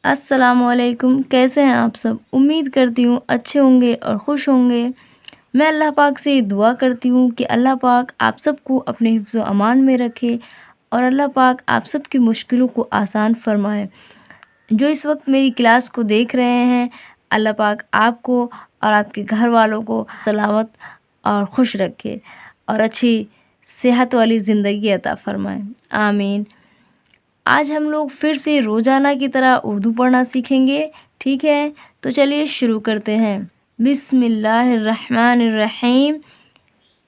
अस्सलामुअलैकुम। कैसे हैं आप सब? उम्मीद करती हूँ अच्छे होंगे और खुश होंगे। मैं अल्लाह पाक से दुआ करती हूँ कि अल्लाह पाक आप सबको अपने हिफ्ज़ व अमान में रखे और अल्लाह पाक आप सब की मुश्किलों को आसान फरमाए। जो इस वक्त मेरी क्लास को देख रहे हैं, अल्लाह पाक आपको और आपके घर वालों को सलामत और खुश रखे और अच्छी सेहत वाली ज़िंदगी अता फरमाए। आमीन। आज हम लोग फिर से रोज़ाना की तरह उर्दू पढ़ना सीखेंगे, ठीक है? तो चलिए शुरू करते हैं। बिस्मिल्लाहिर्रहमानिर्रहीम।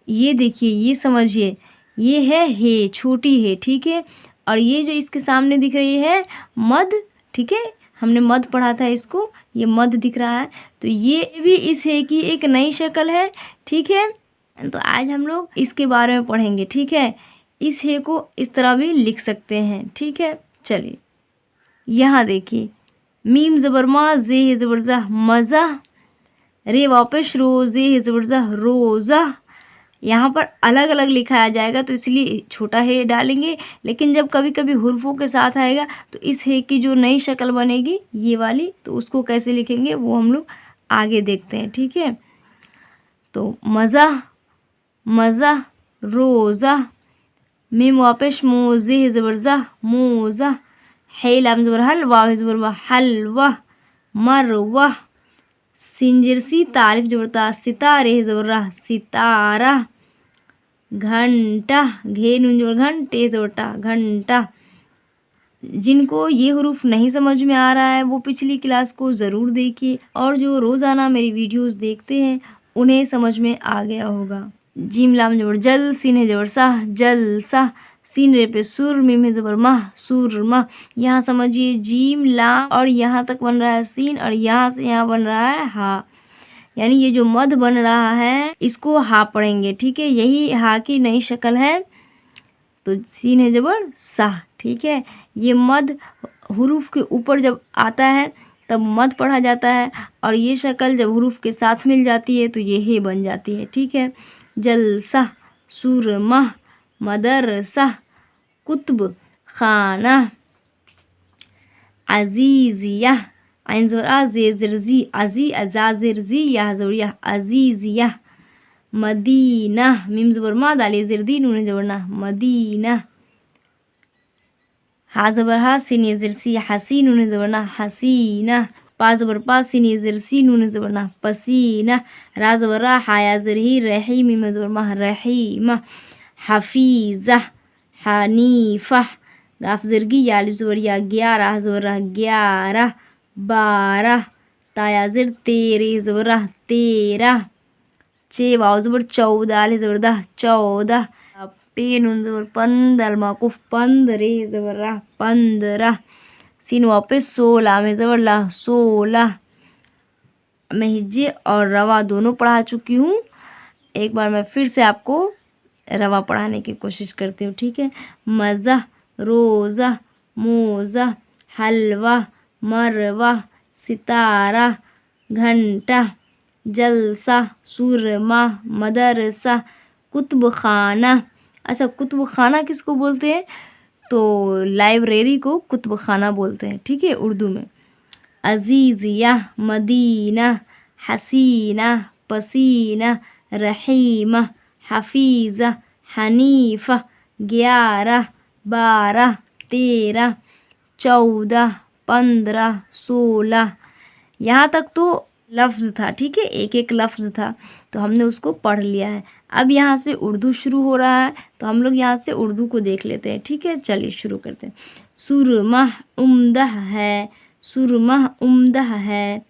ये देखिए, ये समझिए, ये है हे, छोटी है, ठीक है? और ये जो इसके सामने दिख रही है मद, ठीक है? हमने मद पढ़ा था इसको, ये मद दिख रहा है। तो ये भी इस हे की एक नई शक्ल है, ठीक है? तो आज हम लोग इसके बारे में पढ़ेंगे, ठीक है? इस हे को इस तरह भी लिख सकते हैं, ठीक है? चलिए, यहाँ देखिए, मीम ज़बर मा, जे है ज़बर ज़ा, मज़ा, रे वापस रो, जे है ज़बर ज़ा, रोज़ा। यहाँ पर अलग अलग लिखाया जाएगा तो इसलिए छोटा हे डालेंगे, लेकिन जब कभी कभी हुर्फों के साथ आएगा तो इस हे की जो नई शक्ल बनेगी ये वाली, तो उसको कैसे लिखेंगे वो हम लोग आगे देखते हैं, ठीक है? तो मज़ा, मज़ा, रोज़ा, मीम वापस मो, जे है ज़बर ज़ा, मोज़ा, है लाम ज़बर हल, वाव है ज़बर वा, हलवा, मरवा, सिंजर सी, तारिफ ज़बर ता, सितारे है ज़बर रा, सितारा, घंटा, घे नून ज़बर घन, टे ज़बर टा, घंटा। जिनको ये हरूफ नहीं समझ में आ रहा है वो पिछली क्लास को ज़रूर देखिए, और जो रोज़ाना मेरी वीडियोस देखते हैं उन्हें समझ में आ गया होगा। जीम लाम ज़बर जल, सीन है ज़बर साह, जलसा, सीन रे पे सुर, मीम है ज़बर माह, सुरमा। यहाँ समझिए, जीम लाम और यहाँ तक बन रहा है सीन और यहाँ से यहाँ बन रहा है हा, यानी ये जो मद बन रहा है इसको हा पढ़ेंगे, ठीक है? यही हा की नई शक्ल है। तो सीन है ज़बर साह, ठीक है? ये मद हुरूफ के ऊपर जब आता है तब मद पढ़ा जाता है, और ये शक्ल जब हुरूफ के साथ मिल जाती है तो ये हे बन जाती है, ठीक है? जलसा, सुरमा, मदरसा, कुतुब खाना, अजीज़िया, आइन ज़बर आ, जे ज़र ज़ी, अज़ी, अज़ा ज़र ज़ी, या ज़बर या, अज़ीज़िया, मदीना, मीम ज़बर मा, दाल ज़र दी, नून ज़बर ना, मदीना, हा ज़बर हा, सीन ये ज़र सी, हसी, नून ज़बर ना, हसीना, पा ज़बर पा, सीन ये ज़र सी, नून ज़बर ना, पसीना, रा ज़बर रा, हा या ज़र ही, रही, मीम ज़बर मा, रहीमा, हफीज़ा, हनीफ़ा, गाफ ज़रगी, या अलिफ ज़बर या, 11 ज़बर रा, 11, 12, ताया ज़र तेरे ज़बर रा, 13, चे वाव ज़बर 14, अलिफ ज़बर दा, 14, पे नून ज़बर पन, दाल माकूफ 15 ज़बर रा, 15, सीन वापस 16 में ज़बर ला, 16। मैं हिज्जे और रवा दोनों पढ़ा चुकी हूँ, एक बार मैं फिर से आपको रवा पढ़ाने की कोशिश करती हूँ, ठीक है? मज़ा, रोज़ा, मोज़ा, हलवा, मरवा, सितारा, घंटा, जलसा, सुरमा, मदरसा, कुतुब खाना। अच्छा, कुतुब खाना किसको बोलते हैं? तो लाइब्रेरी को कुतुब खाना बोलते हैं, ठीक है, उर्दू में। अजीज़िया, मदीना, हसीना, पसीना, रहीमा, हफीज़ा, हनीफ़ा, 11, 12, 13, 14, 15, 16। यहाँ तक तो लफ्ज़ था, ठीक है? एक एक लफ्ज़ था तो हमने उसको पढ़ लिया है। अब यहाँ से उर्दू शुरू हो रहा है तो हम लोग यहाँ से उर्दू को देख लेते हैं, ठीक है? चलिए शुरू करते हैं। सुरमा उम्दा है, सुरमा उम्दा है,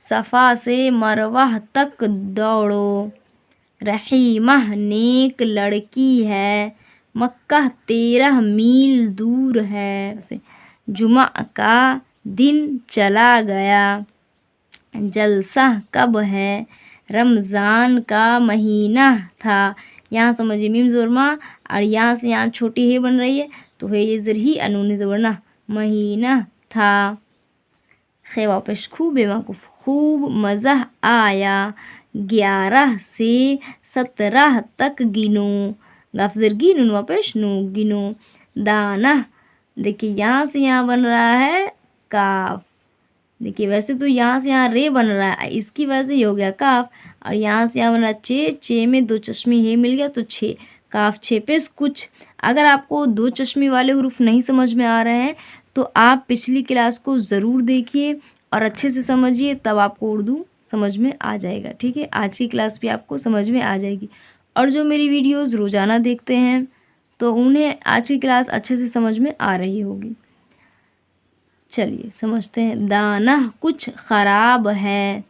सफ़ा से मरवा तक दौड़ो, रहीमा नेक लड़की है, मक्का 13 मील दूर है, जुमा का दिन चला गया, जलसा कब है, रमज़ान का महीना था। यहाँ समझिए, मीम ज़बर मा और यहाँ से यहाँ छोटी हे बन रही है तो है ये ज़र ही, अनून ज़बर ना, महीना था। खे वापस खूब बेवकूफ़, खूब मज़ा आया, 11 से 17 तक गिनो, गाफ ज़र गी, नून वापस नू, गिनो। दाना, देखिए यहाँ से यहाँ बन रहा है काफ। देखिए वैसे तो यहाँ से यहाँ रे बन रहा है, इसकी वजह से ये हो गया काफ, और यहाँ से यहाँ बन रहा चे, चे में दो चश्मे हे मिल गया तो छे, काफ छे पेश कुछ। अगर आपको दो चश्मे वाले हुरूफ नहीं समझ में आ रहे हैं तो आप पिछली क्लास को ज़रूर देखिए और अच्छे से समझिए, तब आपको उर्दू समझ में आ जाएगा। ठीक है, आज की क्लास भी आपको समझ में आ जाएगी। और जो मेरी वीडियोस रोज़ाना देखते हैं तो उन्हें आज की क्लास अच्छे से समझ में आ रही होगी। चलिए समझते हैं। दाना कुछ ख़राब है।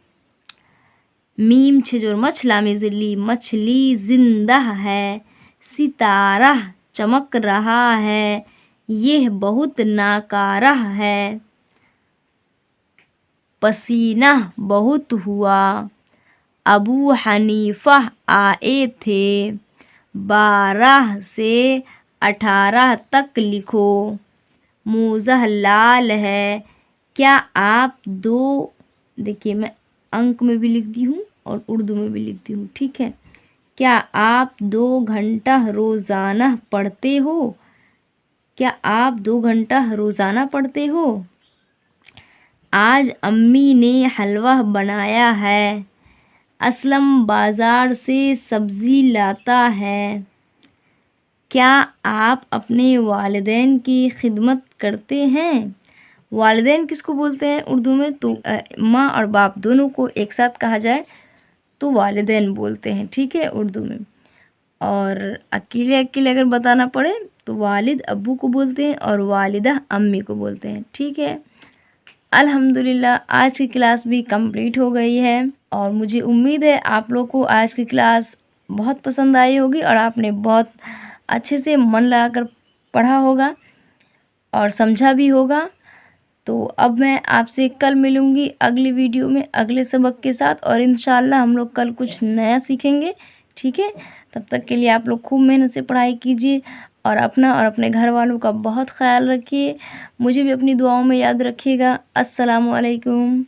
मीम छे जोर मछ लामे ज़िल्ली, मछली जिंदा है। सितारा चमक रहा है, यह बहुत नाकारा है। पसीना बहुत हुआ, अबू हनीफा आए थे। 12 से 18 तक लिखो। मोज़ह लाल है, क्या आप दो, देखिए मैं अंक में भी लिख दी हूँ और उर्दू में भी लिखती हूँ। ठीक है, क्या आप 2 घंटा रोज़ाना पढ़ते हो? क्या आप 2 घंटा रोज़ाना पढ़ते हो? आज अम्मी ने हलवा बनाया है। असलम बाज़ार से सब्ज़ी लाता है। क्या आप अपने वालिदैन की खिदमत करते हैं? वालिदैन किसको बोलते हैं उर्दू में? तो माँ और बाप दोनों को एक साथ कहा जाए तो वालिदैन बोलते हैं। ठीक है, उर्दू में। और अकेले अकेले अगर बताना पड़े तो वालिद अब्बू को बोलते हैं और वालिदा अम्मी को बोलते हैं। ठीक है, अल्हम्दुलिल्लाह आज की क्लास भी कंप्लीट हो गई है और मुझे उम्मीद है आप लोग को आज की क्लास बहुत पसंद आई होगी और आपने बहुत अच्छे से मन लगाकर पढ़ा होगा और समझा भी होगा। तो अब मैं आपसे कल मिलूँगी अगली वीडियो में अगले सबक के साथ और इंशाल्लाह हम लोग कल कुछ नया सीखेंगे। ठीक है, तब तक के लिए आप लोग खूब मेहनत से पढ़ाई कीजिए और अपना और अपने घर वालों का बहुत ख्याल रखिए। मुझे भी अपनी दुआओं में याद रखिएगा। अस्सलामु अलैकुम।